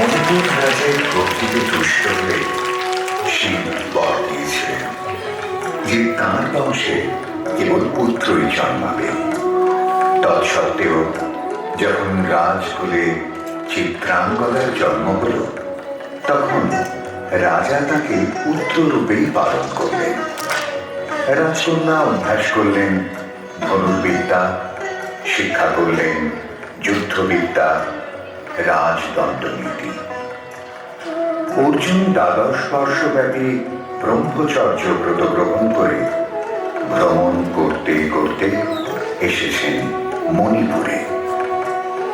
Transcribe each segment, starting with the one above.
মণিপুর রাজের ভক্তিতে তুষ্ট হয়ে শিব বর দিয়েছিলেন যে তাঁর বংশে কেবল পুত্রই জন্মাবে। তৎসত্ত্বেও যখন রাজকুলে চিত্রাঙ্গদার জন্ম হল, তখন রাজা তাকে পুত্ররূপেই পালন করলেন। রাজকন্যা অভ্যাস করলেন ধনুর্বিদ্যা, শিক্ষা করলেন যুদ্ধবিদ্যা, রাজদণ্ডনীতি। অর্জুন দ্বাদশ বর্ষব্যাপী ব্রহ্মচর্য ব্রত গ্রহণ করে ভ্রমণ করতে করতে এসেছেন মণিপুরে।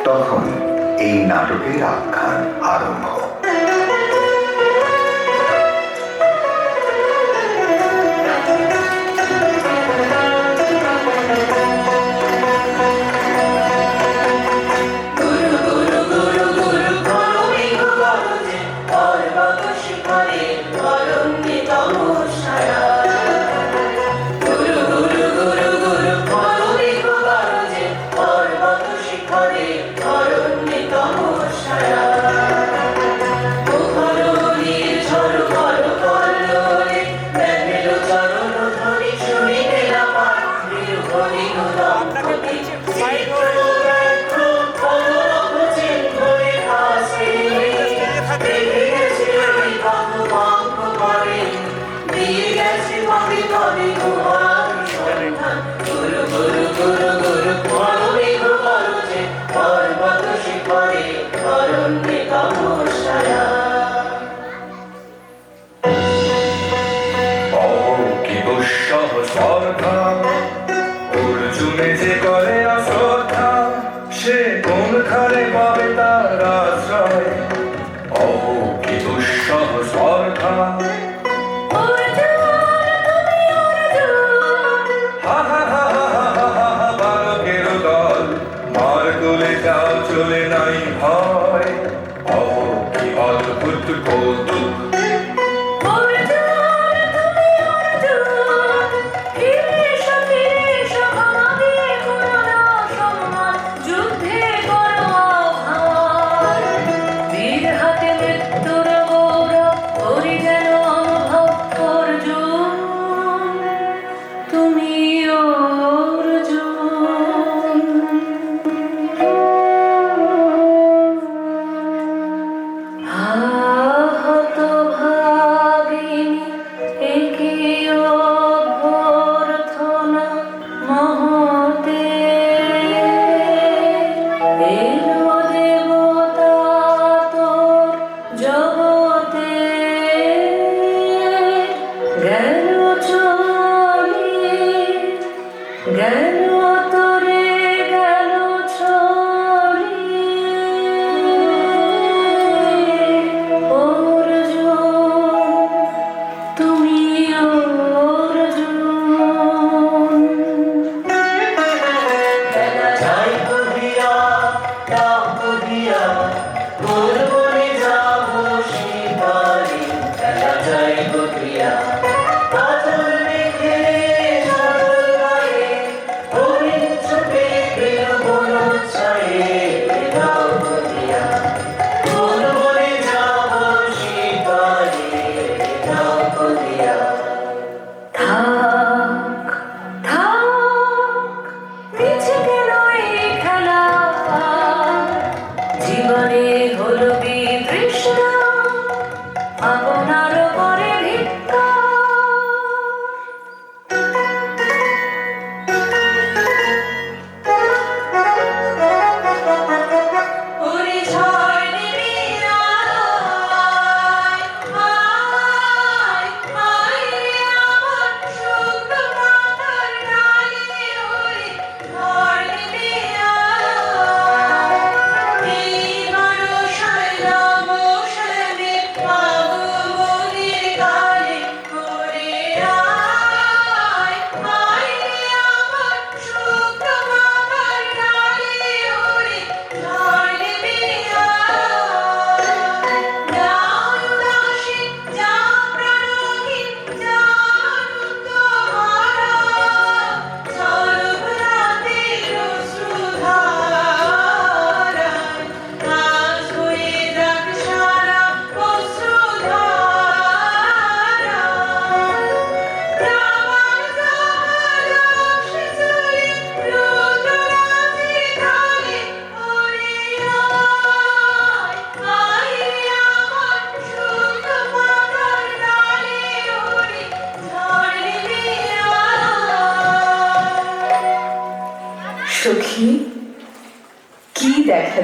তখন এই নাটকের আখ্যান আরম্ভ। অর্জুনে যে করে অশ্রদ্ধা, সে কোন খানে পাবে তার আশ্রয়? অহো কি দুঃসহ স্পর্ধা। বালকের দল মার তুলে যাও, চলে নাই ভয়। অহো কি অদ্ভুত কৌতুক।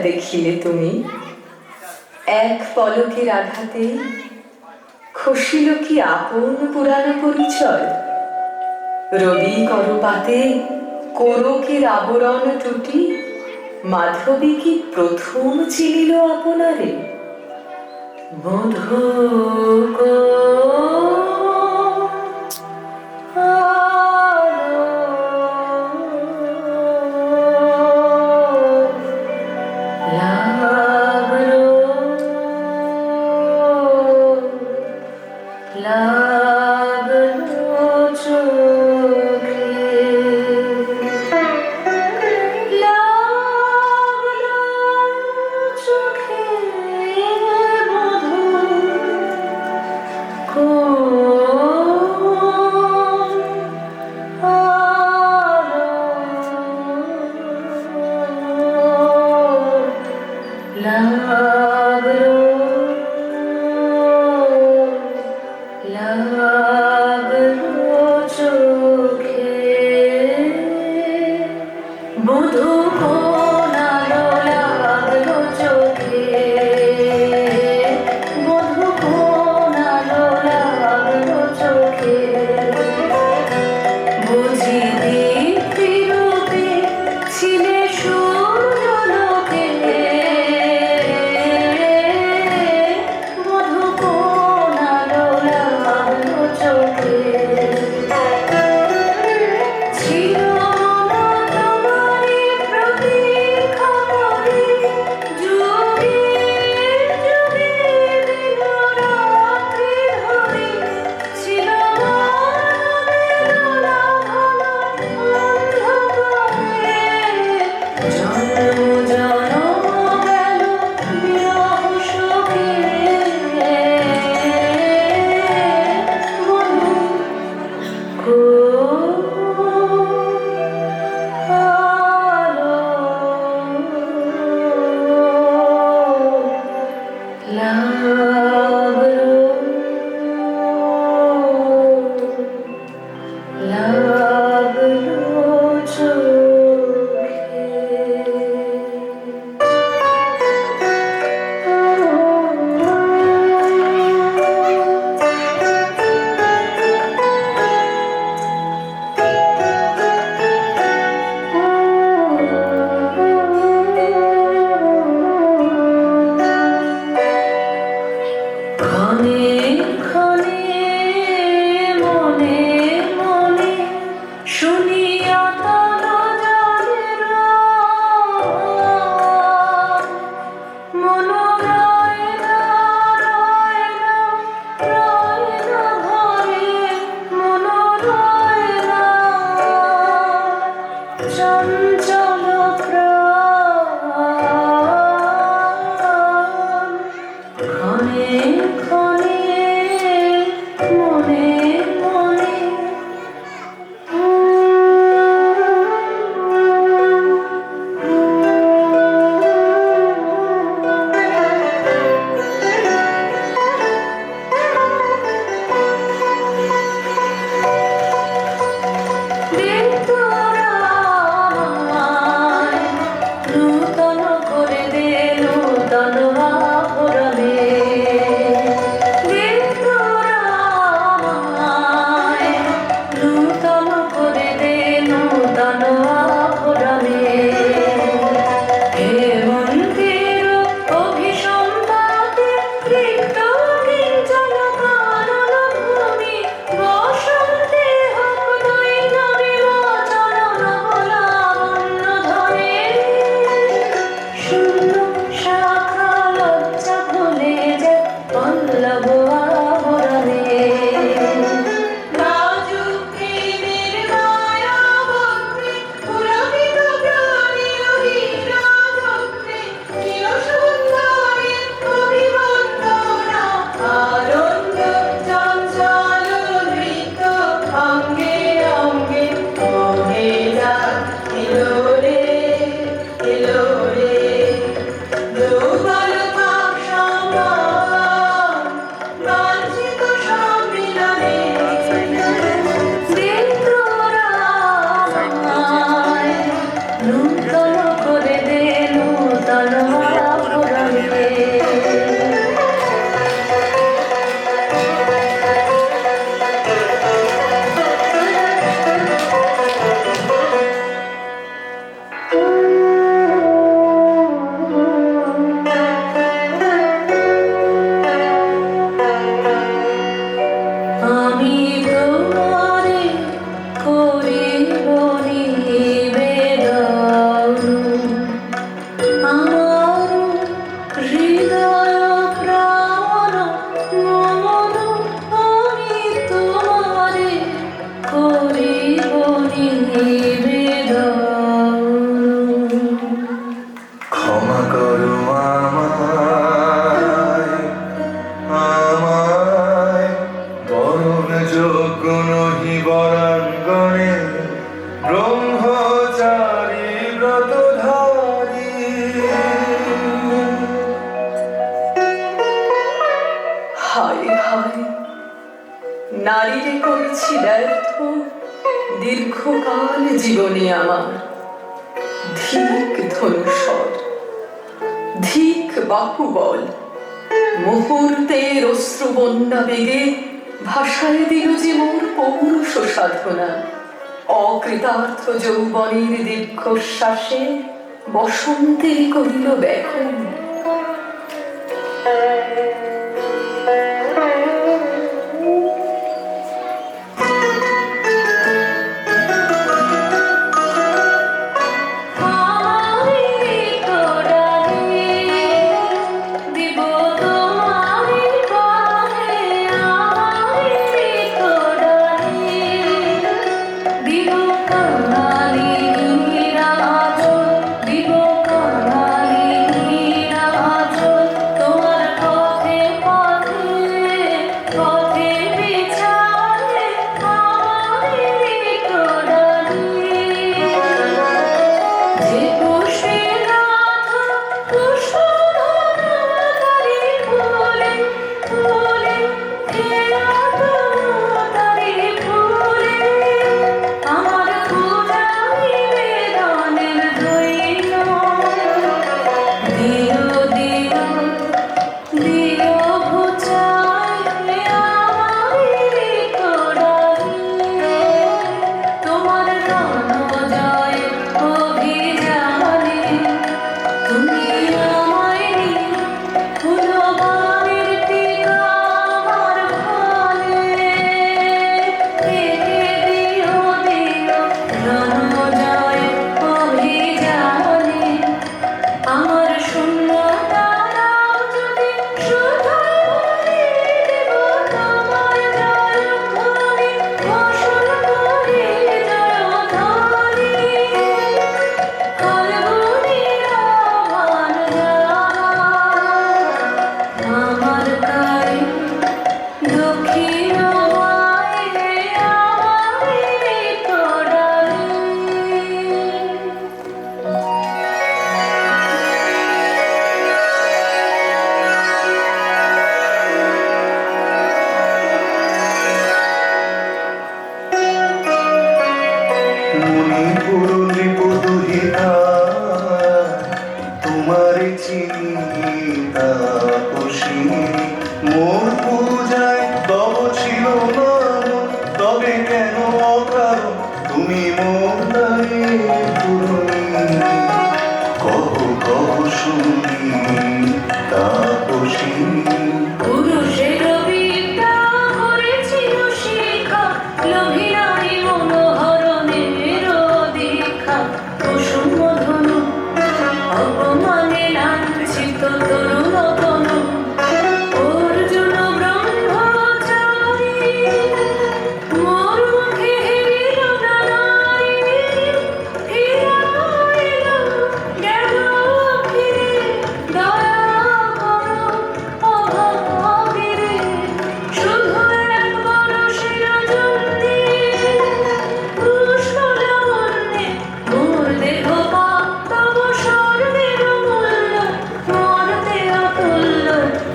দেখিলে তুমি, এক পলকের আঘাতে খসিল কি আপন পুরানো পরিচয়। রবি করপাতে কোরকের আবরণ টুটি, মাধবী কি প্রথম চিনিল আপনারে। মধু হায় হায়, নারীরে করেছি ব্যর্থ দীর্ঘকাল জীবনে আমার। ধিক ধনুষর, ধিক বাহুবল, মুহূর্তের অশ্রুবন্যা বেগে ভাষায় দিল যে মোর পৌরুষ সাধনা। অকৃতার্থ যৌবনের দীর্ঘশ্বাসে বসন্তের করিল ব্যাকুল। মোর পূজায় তব ছিল না, তবে কেন অকারণ তুমি মোর দায়ে পূরণী। কহ কহ শুনি তাপসী, পুরুষের বিদ্যা করেছিল শিখা, লোভী নারী মনোহরণের দীক্ষা। কুসুম ধনু অপমানে লাঞ্ছিত তরুণ তনু, অর্জুন ব্রহ্মচারী মোর মুখে হেরিল না নারী। ফিরাইল গেল ফিরে দয়া করো অভাগীরে, শুধু একবার শিরোজন্যে পুষ্প লাবণ্যে মোর দেহ পাপ তব স্বর্ণের মূল্য। মরতে অতুল্য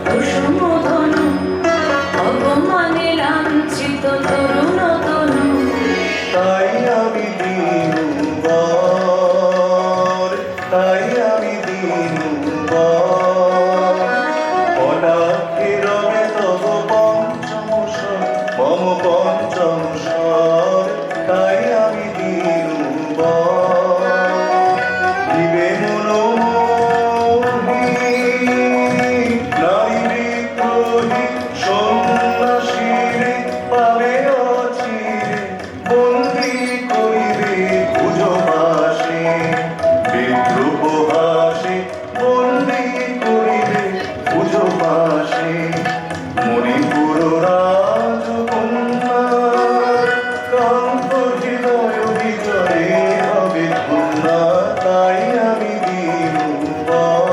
কুসুম ধনু, অপমানে লাঞ্ছিত তরুণ তনু। তাই আমি দিনুবার, তাই আমি দিনুবার। অনাক্ষে রবে তব পঞ্চম স্বর, মম পঞ্চম স্বর। তাই আমি দিনুবার, দিবে মনোমোহী নারী বিদ্রোহী সন্ন্যাসীরে পাবে অচিরে, বন্দী করিবে ভুজ পাশে। বিদ্রুপ হাসে বন্দী করিবে ভুজ পাশে। মণিপুর রাজকন্যা কান্ত হৃদয় বিজয়ে হবে কন্যা। তাই আমি দিনুবার।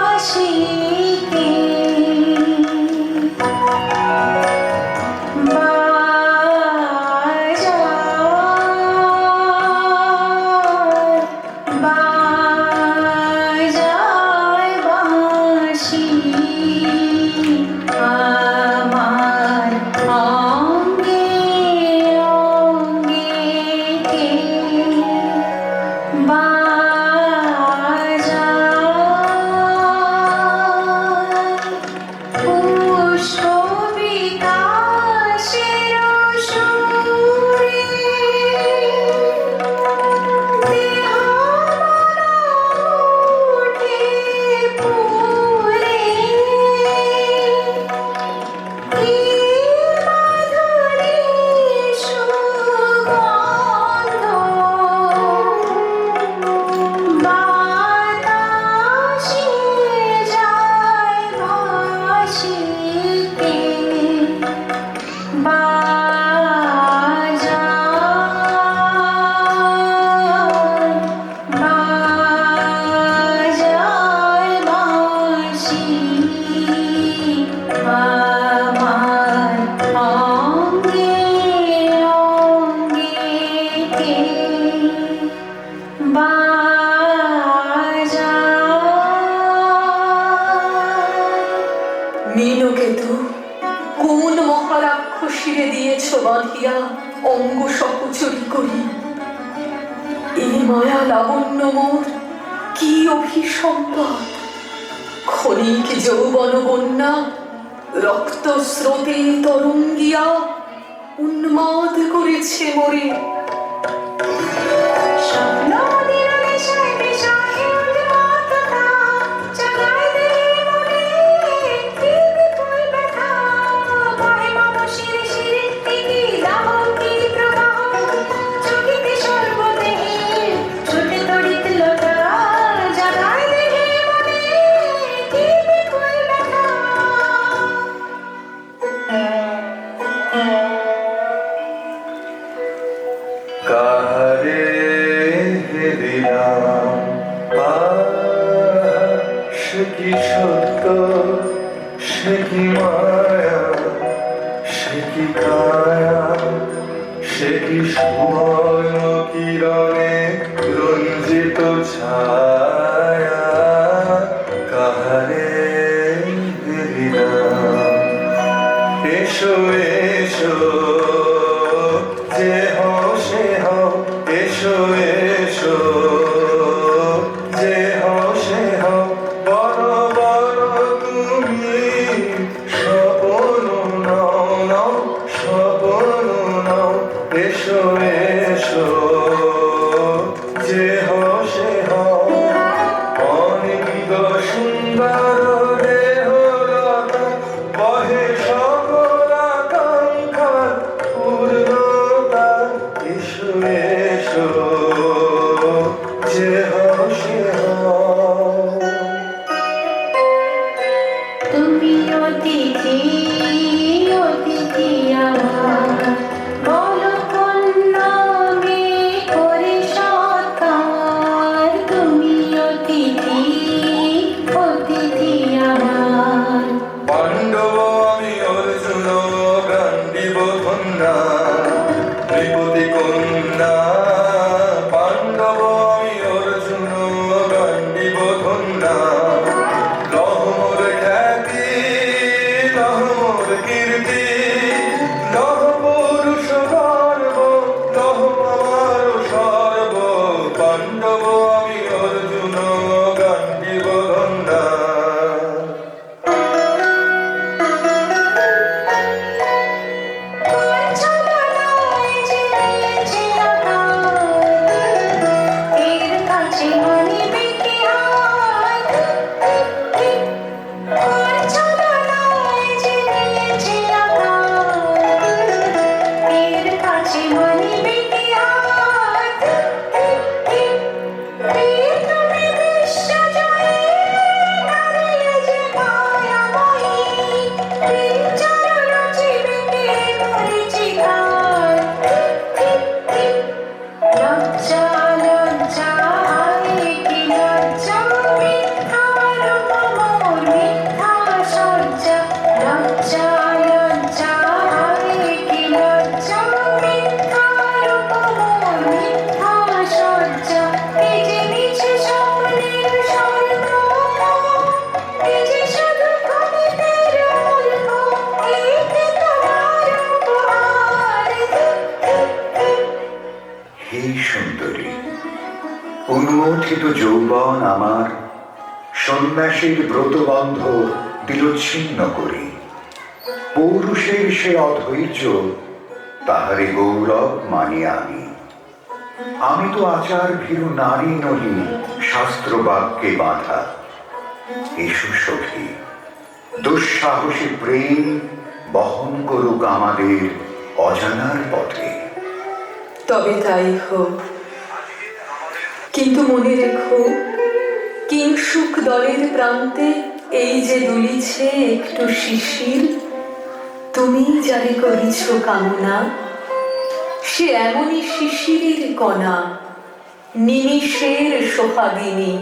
মনোদাসীকে বাজায় বাঁশি আমার অঙ্গে অঙ্গে কে বাজায় পুষ্প বিকাশের সুরে দেহ মন ওঠে পুরে কি মাধুরী সুগন্ধ বাতাসে যায় ভাসিতে বাজায় বাঁশি আমার অঙ্গে অঙ্গে কে বাজায় মীনকেতু কোন মহারাক্ষসীরে দিয়েছ বাঁধিয়া অঙ্গ সহচরি করি এই মায়া লাবণ্য মোর কি অভিসম্পাদ ক্ষণিক যৌবন বন্যা রক্ত স্রোতে তরঙ্গিয়া উন্মাদ করেছে মোরে স্বপ্ন মদির নেশায় নেশায় উন্মত্ততা জাগায় দেহে মনে কি বিপুল ব্যথা বহে মম শিরে শিরে কি দাহক কি প্রবাহ চকিতে সর্বদেহে ছুটে তড়িৎ লতা জাগায় দেহে মনে কি বিপুল ব্যথা কাহারে দিলাম সে কি সত্য সে কি মায়া সে কি কায়া সে কি সুবর্ণ কিরণে রঞ্জিত ছায়া কাহারে দিলাম এসো এসো যে হও সে হও এসো এসো যে হও সে হও বড় বড় তুমি স্বপন নাও নাও স্বপন নাও এসো এসো যে হও সে হও অনেক সুন্দর দেহ লতা বহে সকল আকাশ সুন্দরী। উন্মথিত যৌবন আমার সন্ন্যাসীর ব্রতবন্ধ দিল ছিন্ন করি। পৌরুষের সে অধৈর্য তাহারে গৌরব মানি আমি। আমি তো আচার ভীরু নারী নহি, শাস্ত্র বাক্যে বাঁধা। এসো সখী, দুঃসাহসী প্রেম বহন করুক আমাদের অজানার পথে। তবে তাই হোক, কিন্তু মনে রেখো, কিংসুক দলের প্রান্তে এই যে দুলিছে একটু শিশির, তুমি যারে করিছ কামনা, সে এমনই শিশিরের কণা, নিমিষের সোহাগিনী।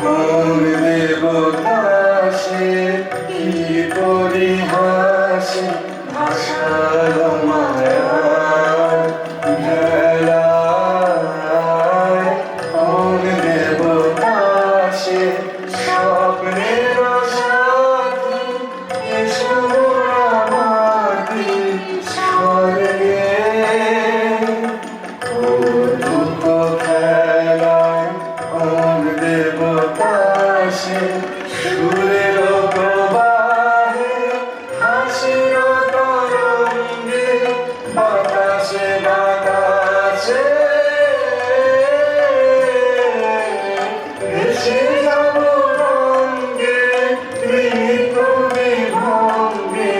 কোন দেবতা সে, কি পরিহাসে ভাষালো মায়ার ভেলায়। কোন দেবতা সে, স্বপ্নের সাথী, এসো আমাকে স্বর্গে। কৌতুক খেলায় কোন দেবতা সে, সুরের প্রবাহে হাসির তরঙ্গে বাতাসে বাতাসে ভেসে যাব রঙ্গে তৃপ্ত বিভঙ্গে।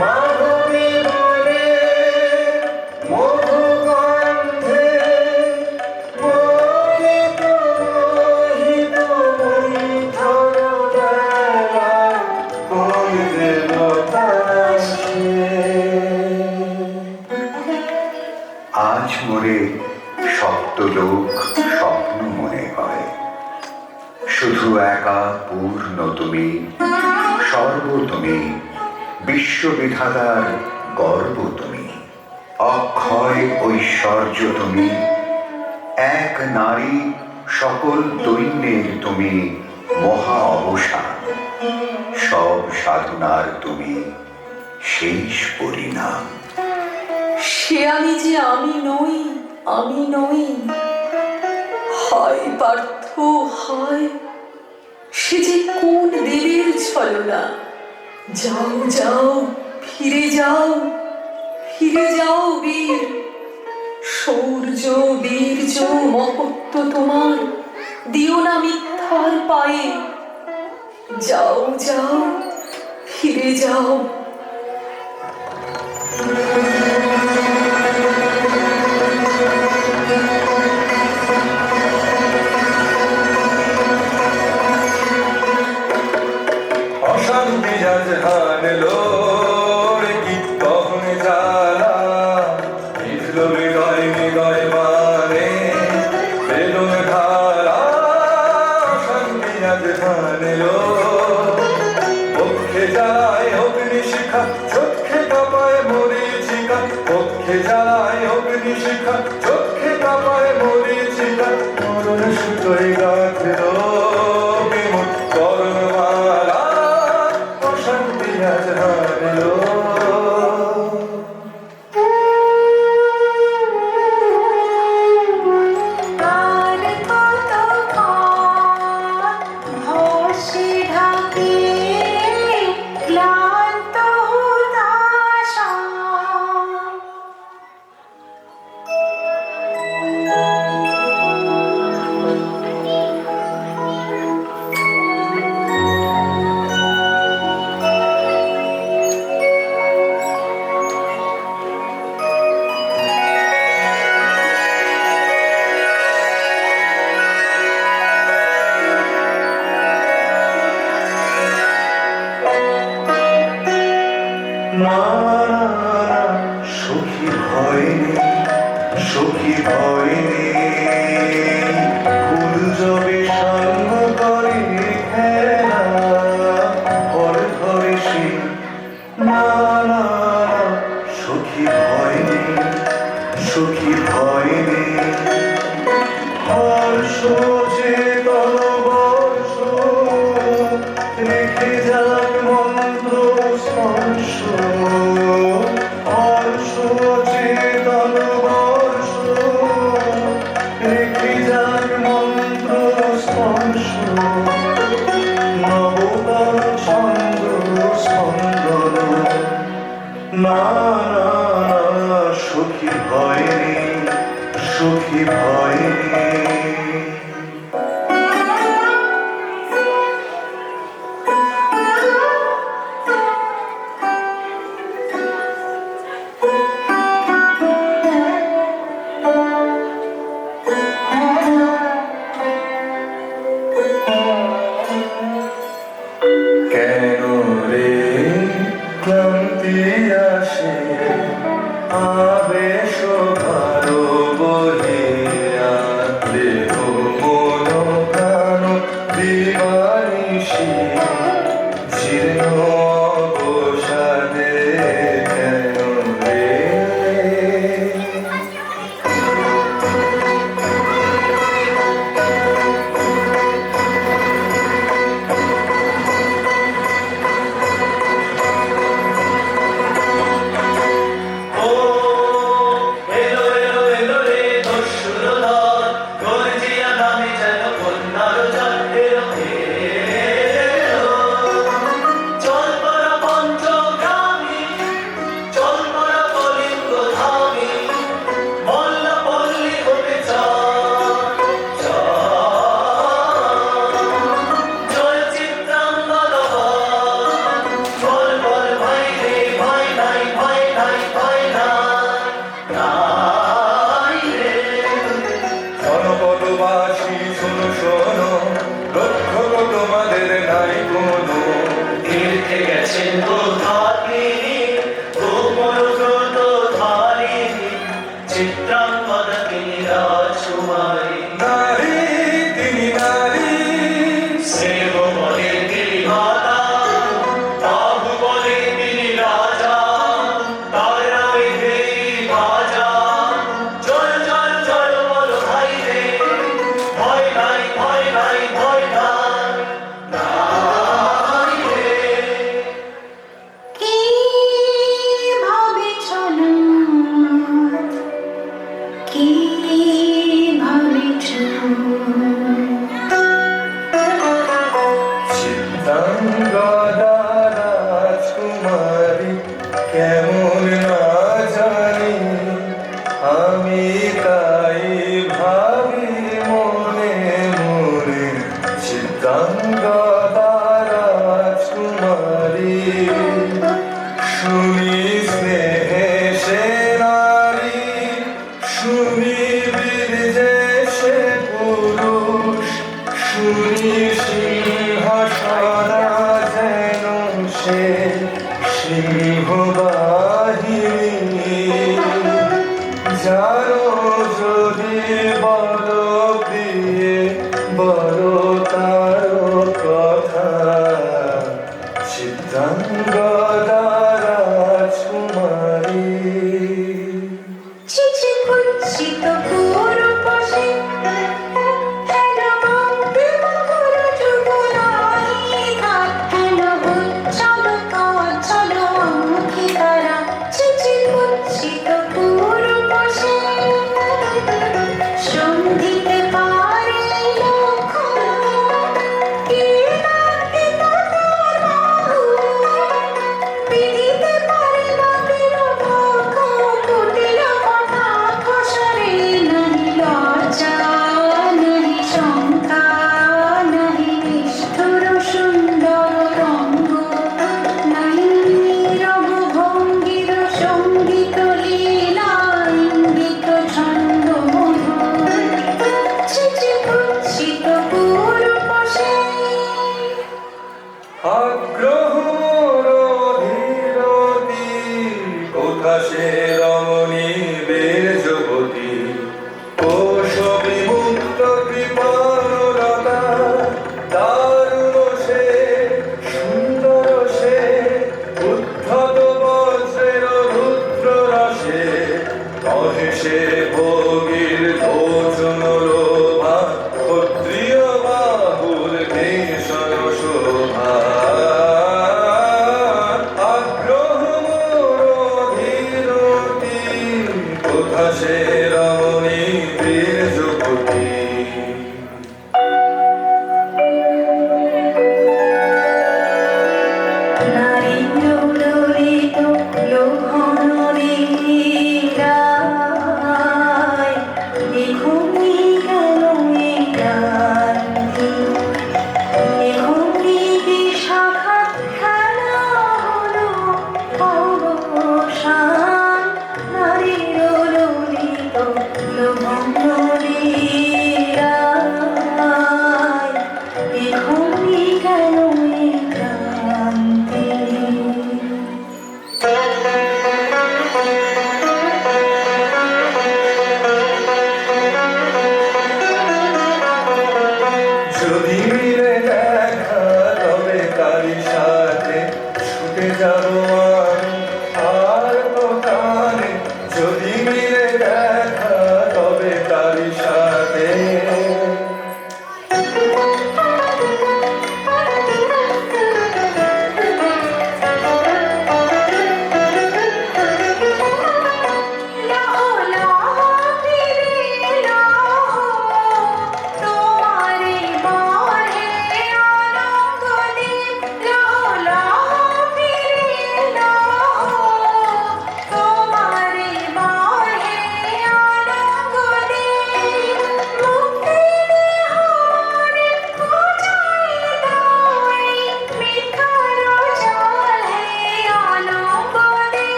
মাধবী বনে মধুগন্ধে মোহিত মোহিত মন্থর বেলায় কোন দেবতা সে। আজ মোরে সপ্তলোক স্বপ্ন মনে হয়, শুধু একা পূর্ণ তুমি, সর্ব তুমি, বিশ্ববিধাতার গর্ব তুমি, অক্ষয় ঐশ্বর্য তুমি, এক নারী সকল দৈন্যের তুমি মহা অবসান, সব সাধনার তুমি শেষ পরিণাম। সে আমি যে আমি নই, আমি নই। হায় পার্থ হায়, সে যে কোন দেবের ছলনা। যাও যাও, ফিরে যাও, ফিরে যাও বীর। শৌর্য বীর্য মহত্ব তোমার, দিও না মিথ্যার পায়ে। যাও যাও, ফিরে যাও। অশান্তি আজ হানলো রে কি কখন জ্বালা, ভিজলো হৃদয় হৃদয় মানে বেলুন ধারা। অশান্তি আজ হানলো, পক্ষে জ্বালায় অগ্নিশিখা, চক্ষে কাঁপায় মরীচিকা। পক্ষে জ্বালায় অগ্নিশিখা, চক্ষে কাঁপায় মরীচিকা। মরণ সুতোয় গাঁথলো বিমুখ করণমালা, অশান্তি আজ হানলো। আর কতক্ষণ ভস্মে ঢাকে ক্লান্ত হতাশা। না না না, সখী ভয় নেই, সখী ভয় নেই। ফুল যবে সঙ্গ করে খেলা, ঘরে ঘরে সে। না না না, সখী ভয় নেই, সখী ভয় নেই। হর্ষ স্পর্শ নবতার ছন্দ স্পন্দন না না না সখী ভয় নেই সখী ভয় নেই কেন রে ক্লান্তি আসে আবেশ ভালো বহিয়া দেহ মন প্রাণ দিবানিশি জীর্ণ অবসাদে কেন রে ও এলো এলো এলো রে দস্যুর দল গর্জিয়া নামে যেন কন্যার জল এলো এলো চল পরা পঞ্চগ্রামী চল পরা কলিঙ্গ ধামী মল্ল পল্লী হতে চল চিত্রাঙ্গদ বল বল ভাই রে ভাই নাই ভাই নাই ভাই নাই রে জনপদবাসী শোনো শোনো লক্ষ্য গো তোমাদের নাই কোনো তীর্থে গেছেন গো ধারিণী গোমর ব্রত ধারিণী চিত্রাঙ্গদ তিনি রাজকুমারী নারী তিনি নারী শ্রেয় বলে তিনি মাতা বাহু বলে তিনি রাজা তার নামে দেই বাজা জল জল জল বল ভাই রে ভয় নাই ভয় নাই ভয় নাই নাই রে কি ভাবে চলো কি ভাবে চিত্রাঙ্গদা রাজকুমারী কেমন না জানি আমি তাই ভাবি মনে মনে চিত্রাঙ্গদা রাজকুমারী শুনি স্নেহে সে নারী শুনি বীর্যে সে পুরুষ শুনি সিংহাসনা যেন সে সিংহবাহিনী জানো যদি বলো প্রিয়ে বলো তার কথা চিত্রাঙ্গদা রাজকুমারী চিঠি কুঞ্চিত পুরুষে হেন বন্দে মধুর যুগলাই ঘাট হেন চলো চলো মুখে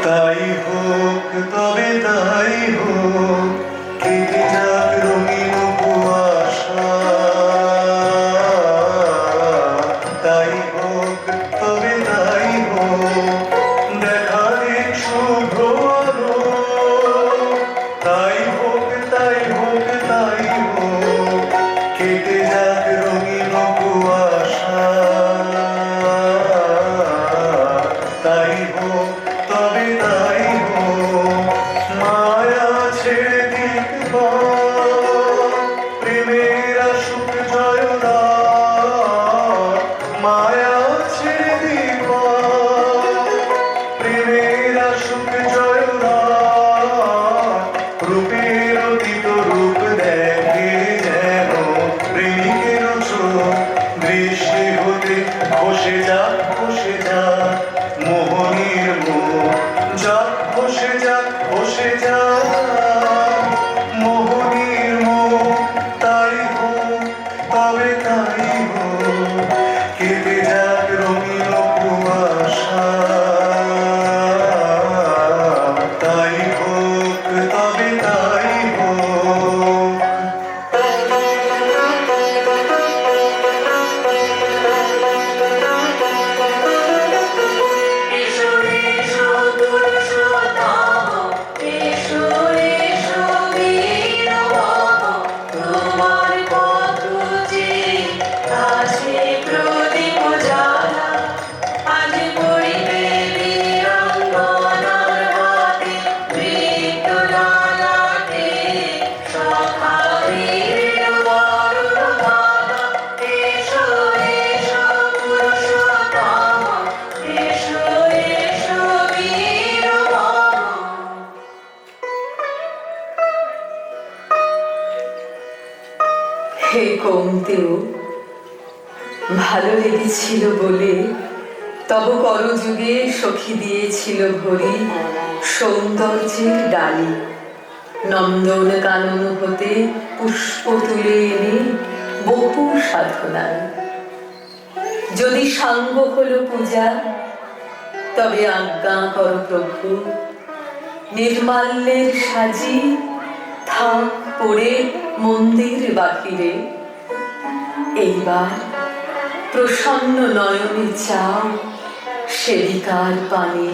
তাই হোক তবে তাই হোক কেটে যাক রঙিন কুয়াশা তাই হোক তবে তাই হোক দেখা দিক শুভ্র আলো তাই হোক তাই হোক তাই হোক কেটে যাক রঙিন কুয়াশা তাই হোক তবে তাই হোক মায়া ছেড়ে দিক প্রেমের আসুক জয়রা মায়া ছেড়ে দিক প্রেমের আসুক জয়রা রূপের অতীত রূপ দেখে যেন প্রেমিকের চোখ দৃষ্টি হতে খসে যাক মোহনীর মুখ যাক খসে যাক মোহনীর মুখ তাই হোক তবে তাই হোক কেটে যাক রঙিন কুয়াশা তাই হোক তবে তাই হোক এসো এসো পুরুষোত্তম, এসো এসো বীর ভব, তোমার পথ চেয়ে আসে প্রদীপ জ্বালা। আজ পড়িবে বীরাঙ্গনার হাতে মৃত্যু লালাটে, সখা বীরের বরণ মালা। এসো এসো পুরুষোত্তম, এসো এসো বীর ভব। হে কমতেও ভালো লেগেছিল বলে তব করযুগে সখী দিয়েছিল ভরি সৌন্দর্যের ডালি। নন্দন কানন হতে পুষ্প তুলে এনে বহু সাধনায় যদি সাঙ্গ হলো পূজা, তবে আজ্ঞা কর প্রভু নির্মাল্যের সাজি থাক পড়ে মন্দির বাহিরে। এইবার প্রসন্ন নয়নে চাও সেবিকার পানে।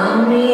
আমি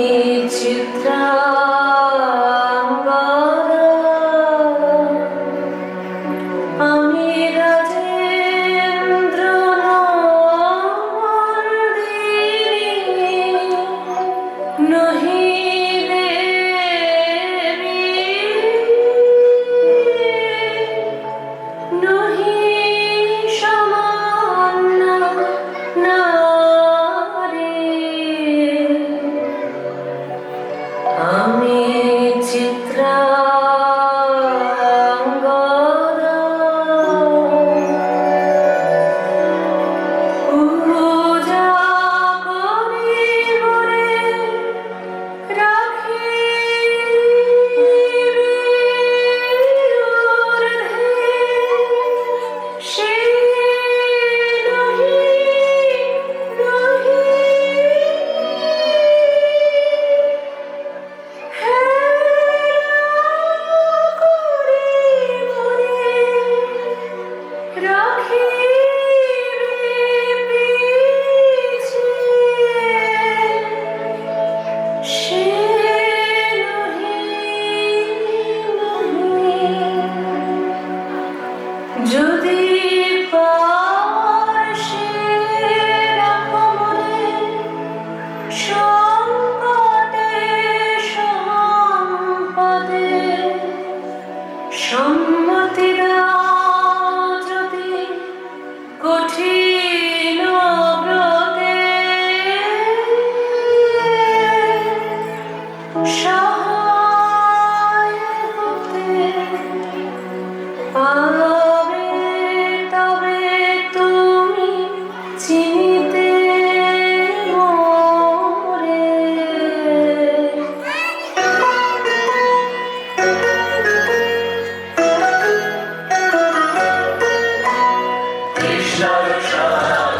তৃষ্ণার সারা